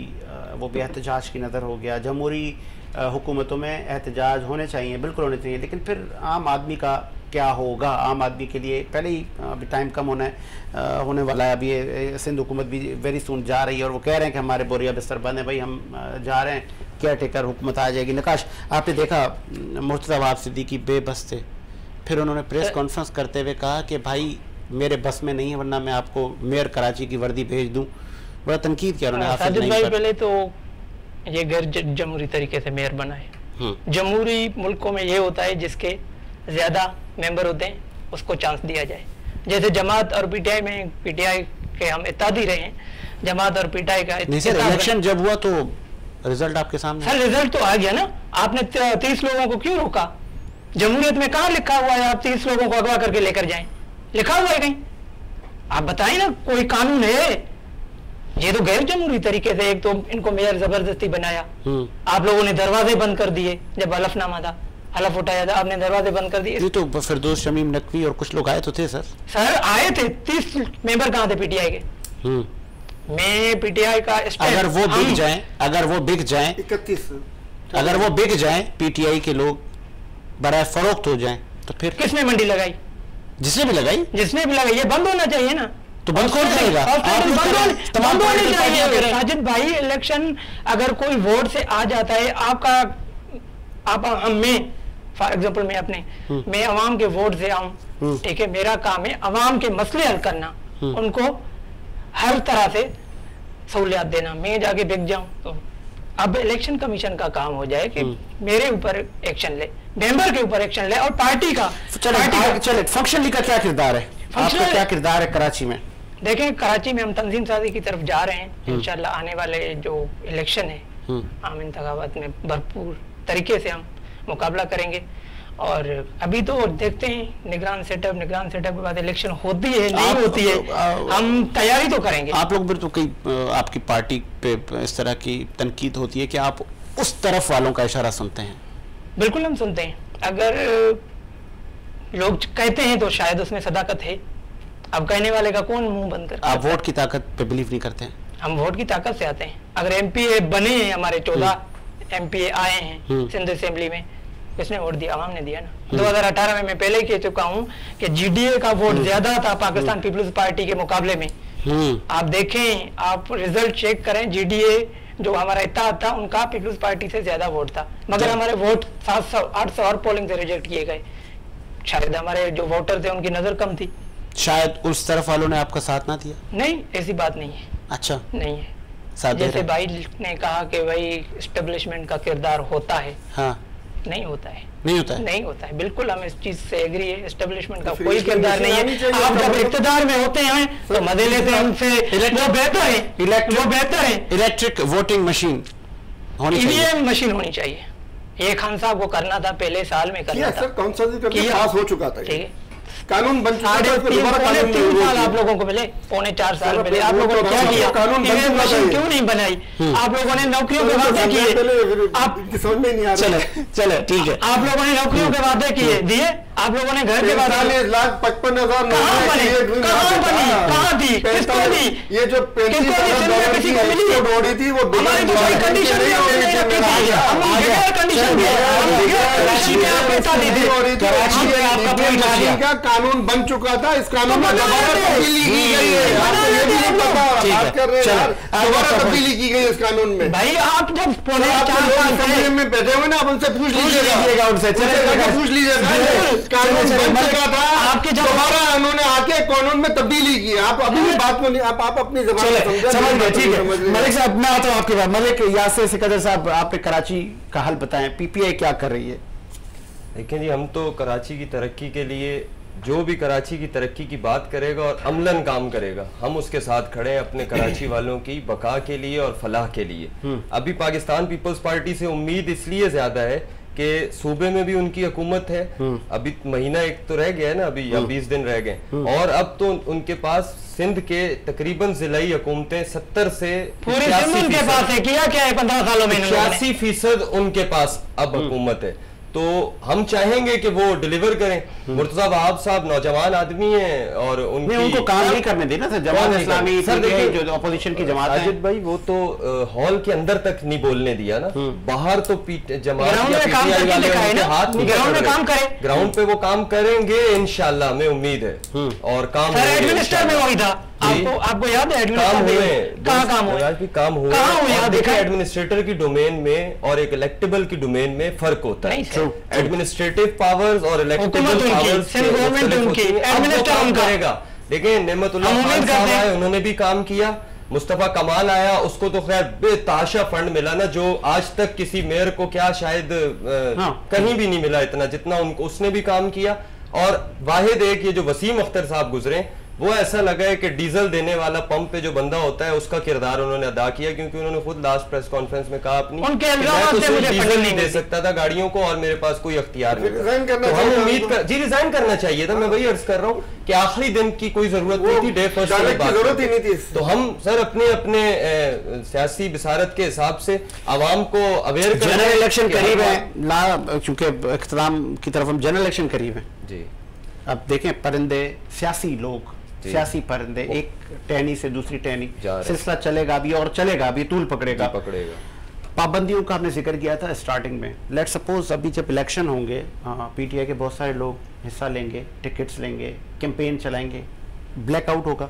A: वो भी एहतजाज की नज़र हो गया। जमहूरी हुकूमतों में एहतजाज होने चाहिए, बिल्कुल होने चाहिए, लेकिन फिर आम आदमी का क्या होगा? आम आदमी के लिए पहले ही अभी टाइम कम होने वाला है। अभी सिंध हुकूमत भी वेरी सून जा रही है और वो कह रहे हैं कि हमारे बोरिया बिस्तर बंद है, भाई हम जा रहे हैं, केयर टेकर हुकूमत आ जाएगी। नकाश, आपने देखा मुर्तज़ा वहाब सिद्दीकी बेबस थे, फिर उन्होंने प्रेस कॉन्फ्रेंस करते हुए कहा कि भाई मेरे बस में नहीं है वरना मैं आपको मेयर कराची की वर्दी भेज दूँ, बड़ा तनकीद किया उन्होंने।
D: साजिद भाई पहले तो ये गैर जमहूरी तरीके से मेयर बनाए। जमहूरी मुल्कों में ये होता है जिसके ज्यादा मेंबर होते हैं उसको चांस दिया जाए, जैसे जमात और पीटीआई में, पीटीआई के हम इत्तेहादी रहे हैं, जमात और पीटीआई का
A: इलेक्शन जब हुआ तो रिजल्ट आपके सामने।
D: सर रिजल्ट तो आ गया ना, आपने 30 लोगों को क्यों रोका? जमहूरियत में कहाँ लिखा हुआ है आप 30 लोगों को अगवा करके लेकर जाएं? लिखा हुआ है कहीं? आप बताएं ना, कोई कानून है? ये तो गैर जमहूरी तरीके से, एक तो इनको मेयर जबरदस्ती बनाया, आप लोगों ने दरवाजे बंद कर दिए, जब हलफनामा था, हलफ उठाया था, आपने दरवाजे बंद कर दिए।
A: तो फिरदौस शमीम नकवी और कुछ लोग आए तो थे सर।
D: सर आए थे, 30 मेंबर कहाँ थे पीटीआई के? मैं पीटीआई का
A: अगर वो बिक जाए, अगर वो बिक जाए
C: 31,
A: अगर वो बिक जाए पीटीआई के लोग बराए फरोख्त हो जाए तो फिर
D: किसने मंडी लगाई?
A: जिसने भी लगाई,
D: जिसने भी लगाई, ये बंद होना चाहिए ना,
A: तो बंद कौन करेगा?
D: बंद होनी चाहिए। साजिद भाई इलेक्शन अगर कोई वोट से आ जाता है, आपका आप मैं फॉर एग्जाम्पल मैं अवाम के वोट से आऊं, ठीक है, मेरा काम है अवाम के मसले हल करना, उनको हर तरह से सहूलियात देना, मैं जाके बिक जाऊं तो अब इलेक्शन कमीशन का काम हो जाए कि मेरे ऊपर एक्शन ले, मेंबर के ऊपर एक्शन ले और पार्टी का।
A: चले फंक्शनली का क्या किरदार है, आपका क्या किरदार है कराची में?
D: देखें, कराची में हम तंजीम साजी की तरफ जा रहे हैं, इंशाल्लाह आने वाले जो इलेक्शन है आम इंतखाबात में भरपूर तरीके से हम मुकाबला करेंगे। और अभी तो देखते हैं निगरान सेटअप के बाद इलेक्शन होती है नहीं होती है, हम तैयारी तो करेंगे।
A: आप लोग फिर तो कई आपकी पार्टी पे इस तरह की तनकीद होती है कि आप उस तरफ वालों का इशारा सुनते हैं?
D: बिल्कुल हम सुनते हैं, अगर लोग कहते हैं तो शायद उसमें सदाकत है, अब कहने वाले का कौन मुंह बंद कर।
A: आप वोट की ताकत पे बिलीव नहीं करते हैं?
D: हम वोट की ताकत से आते हैं। अगर एमपीए बने हैं, हमारे 14 एमपीए आए हैं सिंध असेंबली में, किसने वोट दिया? आवाम ने दिया ना। 2018 में मैं पहले ही कह चुका हूं कि जीडीए का वोट ज्यादा था पाकिस्तान पीपल्स पार्टी के मुकाबले में। आप देखें, आप रिजल्ट चेक करें, जीडीए जो हमारा इत्तेहाद था उनका पीपल्स पार्टी से ज्यादा वोट था, मगर हमारे वोट 700-800 और पोलिंग से रिजेक्ट किए गए। शायद हमारे जो वोटर थे उनकी नजर कम थी,
A: शायद उस तरफ वालों ने आपका साथ ना दिया।
D: नहीं, ऐसी बात नहीं है।
A: अच्छा,
D: नहीं है। जैसे भाई ने कहा कि भाई एस्टेब्लिशमेंट का किरदार होता है,
A: हाँ,
D: नहीं होता है,
A: नहीं होता है,
D: नहीं होता है, बिल्कुल हम इस चीज से एग्री है। एस्टेब्लिशमेंट का कोई किरदार नहीं है। आप जब इख्तिदार में होते हैं तो मजे लेते हैं उनसे, वो बेहतर है, वो बेहतर है।
A: इलेक्ट्रिक वोटिंग मशीन होनी चाहिए,
D: ईवीएम मशीन होनी चाहिए। ये खान साहब को करना था, पहले साल में करना था,
C: पास हो चुका था,
D: ठीक है,
C: कानून बन चुका था,
D: 3 साल आप लोगों को मिले, 4.5 साल मिले। आप लोगों ने क्या किया? ईवीएम मशीन क्यों नहीं बनाई? आप लोगों ने नौकरियों के वादे किए, आप
C: समझ में नहीं आ रहा।
A: चले ठीक है,
D: आप लोगों ने नौकरियों के वादे किए, दिए? आप लोगों ने घर के वादे,
C: 45,55,000
D: कहाँ दी, किसको दी?
C: ये जो $35,000 की एक्सपोर्ट हो रही थी वो
D: हमारी तो कोई कंडीशन नहीं रखी थी, हम कंडीशन
C: कराची का कानून बन चुका था, इस कानून में दोबारा तब्दीली की गई है। आपको ये भी नहीं पता, बात कर रहे हैं, दोबारा तब्दीली की गई इस कानून में।
D: भाई आप जब
C: में बैठे हुए ना, आप उनसे पूछ लीजिएगा, उनसे पूछ लीजिएगा, कानून बन चुका था, आपके दोबारा उन्होंने आके कानून में तब्दीली की। आप अभी भी बात को नहीं, आप अपनी जबान में
A: समझ गए, ठीक है। मलिक साहब मैं आता हूँ आपके बाद। मलिक यासिर सिकंदर साहब, आपने कराची का हाल बताएं, पीपीआई क्या कर रही है?
B: देखिए जी, हम तो कराची की तरक्की के लिए, जो भी कराची की तरक्की की बात करेगा और अमलन काम करेगा, हम उसके साथ खड़े हैं अपने कराची वालों की बका के लिए और फलाह के लिए। अभी पाकिस्तान पीपल्स पार्टी से उम्मीद इसलिए ज्यादा है कि सूबे में भी उनकी हुकूमत है, अभी महीना एक तो रह गया है ना, अभी या 20 दिन रह गए, और अब तो उनके पास सिंध के तकरीबन जिलाई हुकूमतें 70 से
D: पूरे सिंध उनके पास है। किया क्या है 15 सालों में?
B: 86% उनके पास अब हुकूमत है। तो हम चाहेंगे कि वो डिलीवर करें। मुर्तजा वहाब साहब नौजवान आदमी हैं और
A: उनको काम नहीं करने देना सर, जमात इस्लामी जो अपोजिशन की जमात है।
B: साजिद भाई, वो तो हॉल के अंदर तक नहीं बोलने दिया ना, बाहर तो जमात हाथ नहीं, ग्राउंड पे वो काम करेंगे इंशाल्लाह, हमें उम्मीद है। और काम
D: आपको याद है
B: काम हुए देखा, एडमिनिस्ट्रेटर की डोमेन में और एक इलेक्टेबल की डोमेन में फर्क होता है। एडमिनिस्ट्रेटिव पावर्स और इलेक्टेबल पावर्स करेगा। देखिए नेमतुल्लाह खान साहब आए, उन्होंने भी काम किया। मुस्तफा कमाल आया, उसको तो खैर बेताशा फंड मिला ना, जो आज तक किसी मेयर को क्या शायद कहीं भी नहीं मिला इतना जितना उनको, उसने भी काम किया। और वाहिद एक ये जो वसीम अख्तर साहब गुजरे, वो ऐसा लगा है कि डीजल देने वाला पंप पे जो बंदा होता है उसका किरदार उन्होंने अदा किया, क्योंकि उन्होंने खुद लास्ट प्रेस कॉन्फ्रेंस में कहा अपनी, मैं तो सिर्फ डीजल नहीं दे सकता था गाड़ियों को और मेरे पास कोई अख्तियार नहीं था। तो हम उम्मीद कर जी रिजाइन करना चाहिए था। मैं वही अर्ज कर रहा हूँ कि आखिरी दिन की कोई जरूरत नहीं थी, डे फर्स्ट
C: जरूरत ही नहीं थी।
B: तो हम सर अपने अपने सियासी बिसारत के हिसाब से आवाम को अवेयर कर,
A: जनरल इलेक्शन करीब है, चूंकि इख्तिताम की तरफ हम जनरल इलेक्शन करीब है जी। अब देखें परिंदे, सियासी लोग, सियासी परिंदे, एक टहनी से दूसरी टहनी, सिलसिला चलेगा अभी और चलेगा, अभी तूल पकड़ेगा। पाबंदियों का आपने जिक्र किया था स्टार्टिंग में। लेट्स सपोज अभी जब इलेक्शन होंगे, पीटीआई के बहुत सारे लोग हिस्सा लेंगे, टिकट्स लेंगे, कैंपेन चलाएंगे, ब्लैकआउट होगा।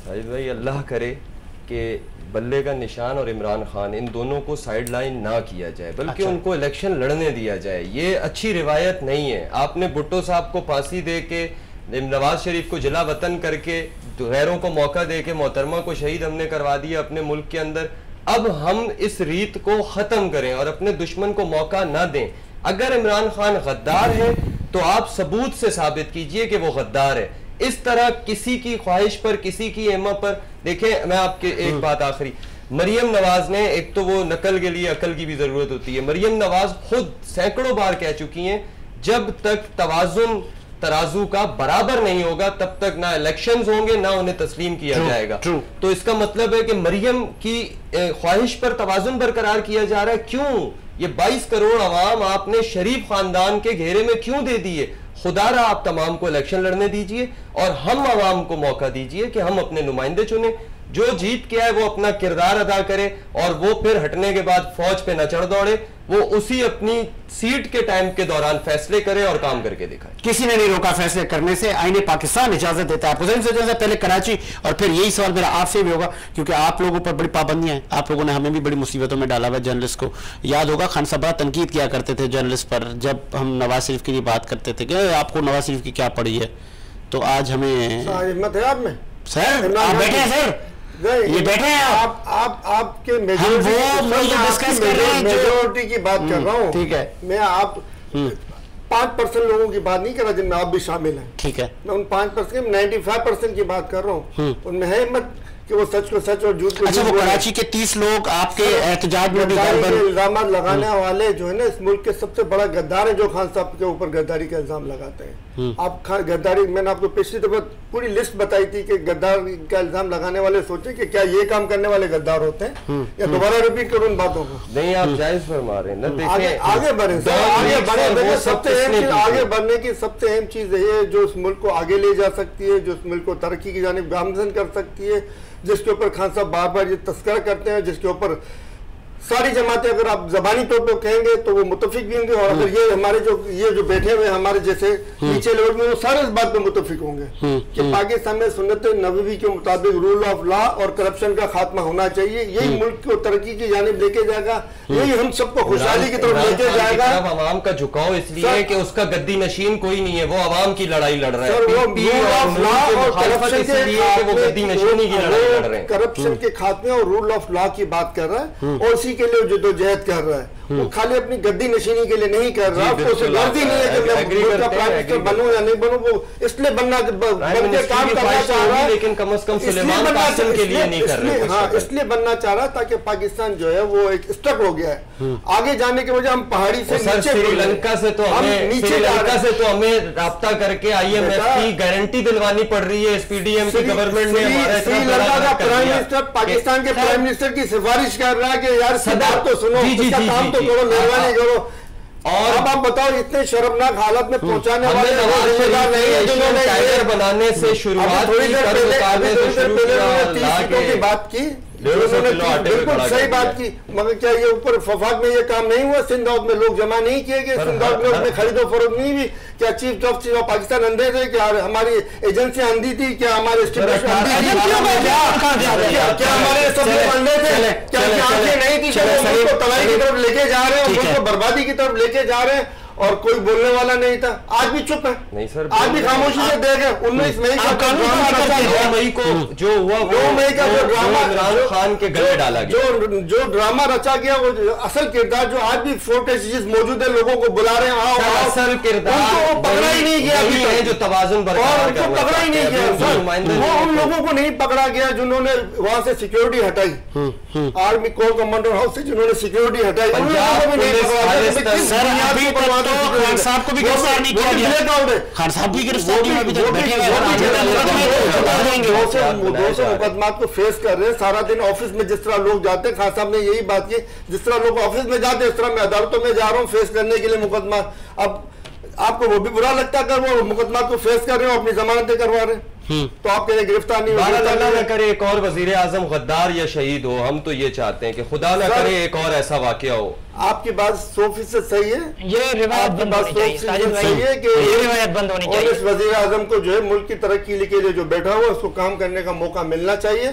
B: भाई अल्लाह करे कि बल्ले का निशान और इमरान खान, इन दोनों को साइड लाइन ना किया जाए, बल्कि उनको इलेक्शन लड़ने दिया जाए। ये अच्छी रिवायत नहीं है। आपने भुट्टो साहब को फांसी दे के, नवाज शरीफ को जिला वतन करके, गैरों को मौका दे के मोहतरमा को शहीद हमने करवा दिया अपने मुल्क के अंदर। अब हम इस रीत को खत्म करें और अपने दुश्मन को मौका ना दें। अगर इमरान खान गद्दार है तो आप सबूत से साबित कीजिए कि वो गद्दार है। इस तरह किसी की ख्वाहिश पर, किसी की एमा पर, देखें मैं आपके एक बात आखिरी, मरियम नवाज ने, एक तो वो नकल के लिए अकल की भी जरूरत होती है, मरियम नवाज खुद सैकड़ों बार कह चुकी हैं जब तक तवाजुन तराजू का बराबर नहीं होगा तब तक ना इलेक्शंस होंगे ना उन्हें तस्लीम किया जाएगा। तो इसका मतलब है कि मरियम की ख्वाहिश पर तवाजुन बरकरार किया जा रहा है। क्यों? ये 22 करोड़ अवाम आपने शरीफ खानदान के घेरे में क्यों दे दिए? खुदारा आप तमाम को इलेक्शन लड़ने दीजिए और हम अवाम को मौका दीजिए कि हम अपने नुमाइंदे चुने। जो जीत के आए वो अपना किरदार अदा करे और वो फिर हटने के बाद फौज पे न चढ़ दौड़े, वो उसी अपनी सीट के टाइम के दौरान फैसले करे और काम करके दिखाए।
A: किसी ने नहीं रोका फैसले करने से, आईने पाकिस्तान इजाजत देता है। हुसैन से पहले कराची, और फिर यही सवाल मेरा आपसे भी होगा क्योंकि आप लोगों पर बड़ी पाबंदियां हैं, आप लोगों ने हमें भी बड़ी मुसीबतों में डाला हुआ। जर्नलिस्ट को याद होगा खान साहब बड़ा तनकीद किया करते थे जर्नलिस्ट पर, जब हम नवाज शरीफ की बात करते थे कि आपको नवाज शरीफ की क्या पड़ी है। तो आज हमें
C: हिम्मत है आप में
A: सर, आप बैठे हैं सर, ये बैठे हैं
C: आपके
A: मेजोरिटी
C: की बात कर रहा हूँ।
A: ठीक है,
C: मैं आप 5% लोगों की बात नहीं कर रहा जिनमें आप भी शामिल हैं।
A: ठीक है,
C: मैं उन 5%, 95% की बात कर रहा हूँ। उनमें है हिम्मत कि वो सच को सच और झूठ को
A: अच्छा,
C: झूठ
A: वो कराची के 30 लोग आपके एहतजाज में भी
C: इल्जाम लगाने वाले जो है ना, इस मुल्क के सबसे बड़ा गद्दार है जो खान साहब के ऊपर गद्दारी का इल्जाम लगाते हैं। आप गद्दारी, मैंने आपको पिछली दफा पूरी लिस्ट बताई थी कि गद्दार का इल्जाम लगाने वाले सोचे कि क्या ये काम करने वाले गद्दार होते हैं, या दोबारा रिपीट करूं उन बातों को?
B: नहीं, आप जायज फरमा रहे हैं ना। देखिए
C: आगे बढ़े, आगे बढ़ने की सबसे अहम चीज है जो इस मुल्क को आगे ले जा सकती है, जो इस मुल्क को तरक्की की जानिब गामजन कर सकती है, जिसके ऊपर खान साहब बार बार ये तस्करा करते हैं, जिसके ऊपर सारी जमातें अगर आप जबानी तौर पर कहेंगे तो वो मुतफिक भी होंगे, और अगर ये हमारे जो बैठे हुए हमारे जैसे नीचे लेवल में, वो सारे इस बात पे मुतफिक होंगे कि पाकिस्तान में सुन्नत नबवी के मुताबिक रूल ऑफ लॉ और करप्शन का खात्मा होना चाहिए। यही मुल्क को तरक्की की जानिब लेके जाएगा, यही हम सबको खुशहाली की तरफ लेके जाएगा।
B: अवाम का झुकाव इसलिए कि उसका गद्दी नशीन कोई नहीं है, वो अवाम की लड़ाई लड़ रहा है। करप्शन
C: के खात्मे और रूल ऑफ लॉ की बात कर रहा है, और इसी के लिए जद्दोजहद कर रहा है। वो खाली अपनी गद्दी नशीनी के लिए नहीं कर रहा, उसको गर्दी नहीं है कि मैं मुल्क का प्राइम मिनिस्टर बनूं या नहीं बनूं, वो इसलिए बन के काम करना चाह रहा है,
B: लेकिन कम से कम सुलेमान कासिम के लिए नहीं कर रहे।
C: हाँ, इसलिए बनना चाह रहा ताकि पाकिस्तान जो है वो एक स्टक हो गया है। आगे जाने के वजह हम पहाड़ी से नीचे,
B: श्रीलंका से तो हमें राब्ता करके IMF की गारंटी दिलवानी पड़ रही है। SPDM की गवर्नमेंट ने हमारा
C: श्रीलंका का प्राइम मिनिस्टर पाकिस्तान के प्राइम मिनिस्टर की सिफारिश कर रहा है कि यार बात तो सुनो, इसका काम तो करो, मेहरबानी करो। और अब आप बताओ, इतने शर्मनाक हालत में पहुंचाने वाले जिम्मेदार नहीं है जिन्होंने
B: टाइगर बनाने से शुरुआत
C: थोड़ी देर पहले 30 सीटों की बात की, बिल्कुल सही बात की, मगर क्या ये ऊपर वफाक में ये काम नहीं हुआ? सिंध में लोग जमा नहीं किए गए, सिंध में उसमें खरीदो फरोख्त नहीं हुई? क्या चीफ जस्टिस ऑफ पाकिस्तान अंधे थे? क्या हमारी एजेंसियां अंधी थी? क्या हमारे क्या हमारे सब लोग अंधे थे? क्या आंखें नहीं थी? उनको तबाही की तरफ लेके जा रहे हैं, उनको बर्बादी की तरफ लेके जा रहे हैं, और कोई बोलने वाला नहीं था। आज भी चुप है,
B: नहीं सर,
C: आज भी खामोशी से देखे। 19 मई का
B: 9 मई को जो हुआ,
C: 9 मई का जो ड्रामा
B: इमरान खान के गले डाला गया,
C: जो ड्रामा रचा गया, वो असल किरदार जो आज भी फोर्टेज मौजूद है, लोगों को बुला रहे हैं, आओ,
B: असल किरदार
C: पकड़ा ही नहीं गया अभी
B: है, जो तवाज़ुन बरकरार करना,
C: पकड़ा ही नहीं गया। वो उन लोगों को नहीं पकड़ा गया जिन्होंने वहां से सिक्योरिटी हटाई, आर्मी कोर कमांडर हाउस से जिन्होंने सिक्योरिटी हटाई,
A: खान साहब को भी गिरफ्तार नहीं किया गया। खान साहब भी गिरफ्तार नहीं, अभी तक बैठे
C: हुए मुकदमात को फेस कर रहे हैं। सारा दिन ऑफिस में जिस तरह लोग जाते हैं, खान साहब ने यही बात की, जिस तरह लोग ऑफिस में जाते हैं उस तरह मैं अदालतों में जा रहा हूँ फेस करने के लिए मुकदमा। अब आपको वो भी बुरा लगता है अगर वो मुकदमा को फेस कर रहे हो, अपनी जमानतें करवा रहे हैं, तो आप कह रहे गिरफ्तार नहीं हो।
B: अल्लाह न करे एक और वजीर आजम गद्दार या शहीद हो, हम तो ये चाहते हैं कि खुदा न करे एक और ऐसा वाकया हो।
C: आपकी बात 100% सही है,
D: ये रिवायत बंद होनी चाहिए,
C: सही है कि
D: ये रिवायत बंद होनी चाहिए।
C: इस वजीर आजम को जो है मुल्क की तरक्की के लिए जो बैठा हुआ उसको काम करने का मौका मिलना चाहिए।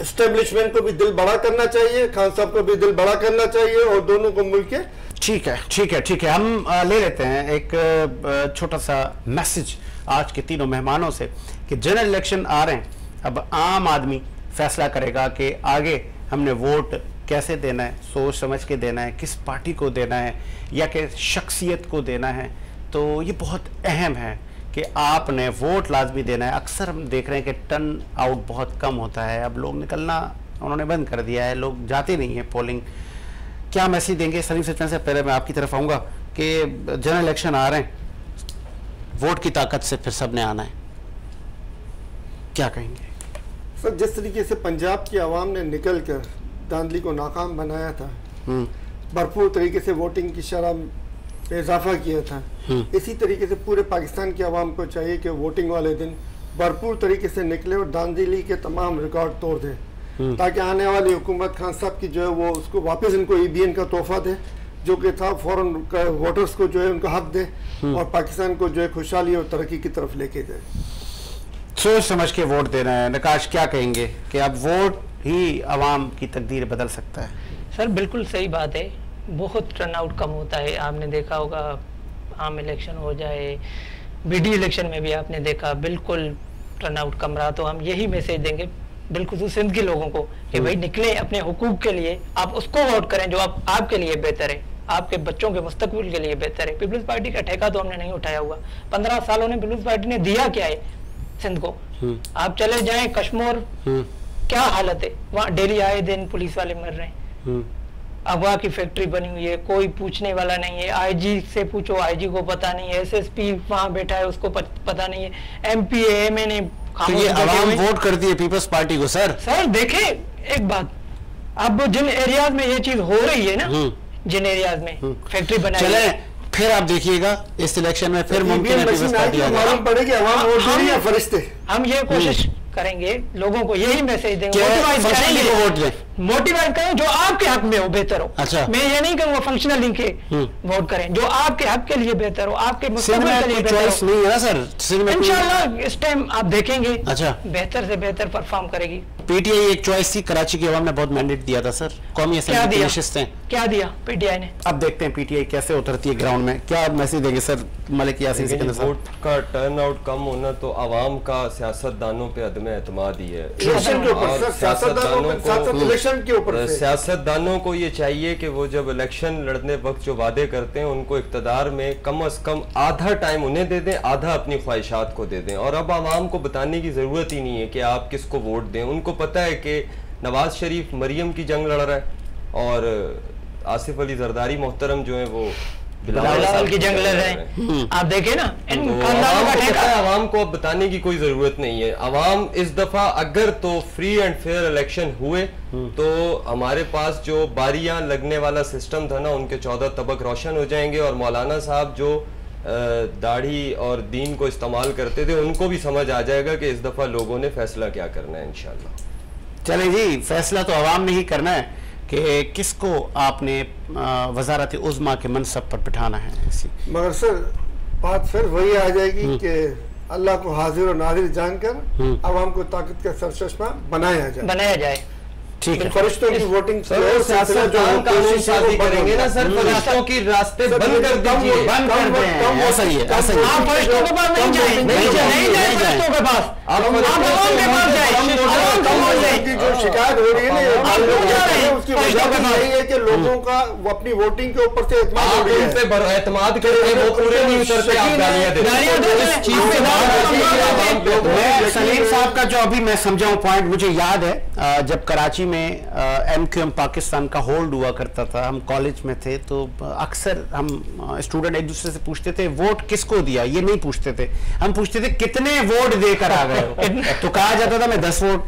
C: एस्टेब्लिशमेंट को भी दिल बड़ा करना चाहिए, खान साहब को भी दिल बड़ा करना चाहिए, और दोनों को मिल के
A: ठीक है, ठीक है, ठीक है। हम ले लेते हैं एक छोटा सा मैसेज आज के तीनों मेहमानों से कि जनरल इलेक्शन आ रहे हैं। अब आम आदमी फैसला करेगा कि आगे हमने वोट कैसे देना है, सोच समझ के देना है, किस पार्टी को देना है, या कि शख्सियत को देना है। तो ये बहुत अहम है कि आपने वोट लाजमी देना है। अक्सर हम देख रहे हैं कि टर्न आउट बहुत कम होता है, अब लोग निकलना उन्होंने बंद कर दिया है, लोग जाते नहीं हैं पोलिंग। क्या मैसेज देंगे? सलीम सचन से पहले मैं आपकी तरफ आऊँगा कि जनरल इलेक्शन आ रहे हैं, वोट की ताकत से फिर सबने आना है, क्या कहेंगे?
C: सर, जिस तरीके से पंजाब की आवाम ने निकल कर धांधली को नाकाम बनाया था, भरपूर तरीके से वोटिंग की शरह में इजाफा किया था, इसी तरीके से पूरे पाकिस्तान की आवाम को चाहिए कि वोटिंग वाले दिन भरपूर तरीके से निकले और धांधली के तमाम रिकॉर्ड तोड़ दें, ताकि आने वाली हुकूमत खान साहब की जो है वो उसको वापस इनको EBN का तोहफा दे, जो कि था फॉरेन वोटर्स को जो है उनका हक दे, और पाकिस्तान को जो है खुशहाली और तरक्की की तरफ लेके जाए।
A: सोच समझ के वोट देना है। नकाश, क्या कहेंगे कि अब वोट ही आवाम की तकदीर बदल सकता है?
D: सर, बिल्कुल सही बात है। बहुत टर्नआउट कम होता है, आपने देखा होगा, आम इलेक्शन हो जाए, BD इलेक्शन में भी आपने देखा, बिल्कुल टर्नआउट कम रहा। तो हम यही मैसेज देंगे बिलखुसूस सिंध के लोगों को कि भाई निकले अपने हुकूक के लिए, आप उसको वोट करें जो आपके लिए बेहतर है, आपके बच्चों के मुस्तकबिल के लिए बेहतर है। पीपल्स पार्टी का ठेका तो हमने नहीं उठाया हुआ, 15 सालों में पीपल्स पार्टी ने दिया क्या है सिंध को। आप चले जाएं कश्मीर, क्या हालत है वहाँ, डेली आए दिन पुलिस वाले मर रहे हैं, अगवा की फैक्ट्री बनी हुई है, कोई पूछने वाला नहीं है। आईजी से पूछो, आईजी को पता नहीं है, एसएसपी वहाँ बैठा है उसको पता नहीं है, एमपी एमएनए
A: तो ये आवाम वोट करती है पीपल्स पार्टी को। सर
D: देखें एक बात, अब जिन एरियाज में ये चीज हो रही है ना, जिन एरियाज में फैक्ट्री बनाई,
A: चले फिर आप देखिएगा इस इलेक्शन में फिर मुमकिन है पीपल्स पार्टी आ
C: मालूम पड़ेगी आवाम वोट दे रही है फरिश्ते।
D: हम ये कोशिश करेंगे, लोगों को यही मैसेज देंगे, मोटिवेट करें जो आपके हक में हो, बेहतर हो।
A: अच्छा।
D: मैं ये नहीं कहूँगा फंक्शनल लिंक के वोट करें, जो आपके हक के लिए बेहतर हो, आपके मुस्तकबिल के लिए बेहतर हो।
A: नहीं है ना सर,
D: इंशाल्लाह इस टाइम आप देखेंगे
A: अच्छा
D: बेहतर से बेहतर परफॉर्म करेगी।
A: पीटीआई एक चॉइस थी, कराची की आवाम ने बहुत मैंडेट दिया था सर, कौमी असेंबली की नशिस्तें
D: क्या दिया पीटीआई ने।
A: अब देखते हैं पीटीआई कैसे उतरती है ग्राउंड में, क्या मैसेज देंगे सर मलिक यासीन सिकंदर साहब।
B: वोट का टर्न आउट कम होना तो आवाम का सियासतदानों पे अदम एतमाद ही है।
C: इलेक्शन के ऊपर,
B: सियासतदानों को ये चाहिए कि वो जब इलेक्शन लड़ने वक्त जो वादे करते हैं उनको इक़्तिदार में कम से कम आधा टाइम उन्हें दे दें, आधा अपनी ख्वाहिशात को दे दें। और अब आवाम को बताने की ज़रूरत ही नहीं है कि आप किसको वोट दें, उनको पता है कि नवाज शरीफ मरियम की जंग लड़ रहा है और आसिफ अली जरदारी मोहतरम जो है वो
D: बिलावल की जंग लड़ रहे हैं। आप देखें ना,
B: आवाम को अब बताने की कोई जरूरत नहीं है। आवाम इस दफा अगर तो फ्री एंड फेयर इलेक्शन हुए तो हमारे पास जो बारियां लगने वाला सिस्टम था ना, उनके 14 तबक रोशन हो जाएंगे और मौलाना साहब जो दाढ़ी और दीन को इस्तेमाल करते थे उनको भी समझ आ जाएगा कि इस दफा लोगों ने फैसला क्या करना है। इंशाल्लाह
A: चले जी, फैसला तो आवाम ने ही करना है कि किसको आपने वजारत उज़्मा के मनसब पर बिठाना है।
C: मगर सर बात फिर वही आ जाएगी कि अल्लाह को हाजिर और नाजिर जानकर आवाम को ताकत का सरचश्मा बनाया जाए।
A: ठीक है,
C: फरिश्तों की वोटिंग
B: शादी करेंगे ना सर, फरिश्तों की रास्ते बंद कर दीजिए,
A: बंद कर दें। ऐसा ही है, ऐसा ही है।
D: आप फरिश्तों के पास नहीं जाए, फरिश्तों के पास आप
C: जो शिकायत हो रही है ना, उसकी वजह यही है कि लोगों का वो अपनी वोटिंग के ऊपर से
B: एतमाद करके वो पूरे नहीं उतरते।
A: सलीम साहब का जो अभी मैं समझाऊं पॉइंट, मुझे याद है जब कराची में MQM पाकिस्तान का होल्ड हुआ करता था, हम कॉलेज में थे तो अक्सर हम स्टूडेंट एक दूसरे से पूछते थे वोट किसको दिया, ये नहीं पूछते थे, हम पूछते थे कितने वोट देकर आ गए तो कहा जाता था मैं 10 वोट,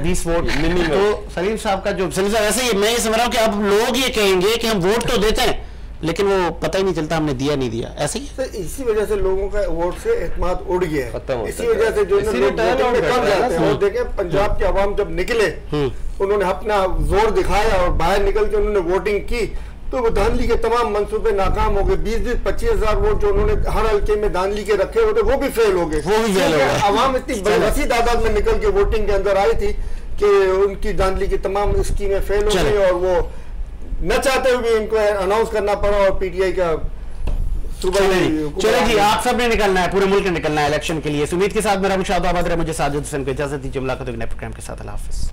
A: 20 वोट मिनिमम। तो सलीम साहब का जो सलीम साहब ऐसे ही, मैं ये समझ रहा हूँ कि अब लोग ये कहेंगे कि हम वोट तो देते हैं लेकिन वो पता ही नहीं चलता हमने दिया नहीं दिया, ऐसे ही
C: तो इसी वजह से लोगों का वोट से एतमाद उड़ गया है। इसी वजह से जो कम जाते हैं, और देखें पंजाब के अवाम जब निकले उन्होंने अपना जोर दिखाया और बाहर निकल के उन्होंने वोटिंग की तो वो धांधली के तमाम मंसूबे नाकाम हो गए। 20-25 हजार वोट जो उन्होंने हर हल्के में धांधली के रखे होते वो भी फेल हो गए। अवाम इतनी वसी तादाद में निकल के वोटिंग के अंदर आई थी कि उनकी धांधली की तमाम स्कीमें फेल हो गई और वो न चाहते हुए इनको अनाउंस करना पड़ा और पीटीआई का
A: चलो जी, आप सब ने निकलना है, पूरे मुल्क ने निकलना है इलेक्शन के लिए। उम्मीद के साथ मेरा मुशाहिदा आबाद रहे, मुझे साजिद हुसैन को इजाजत दीजिए। मुलाकात होगी नए प्रोग्राम के साथ। अल्लाह हाफिज।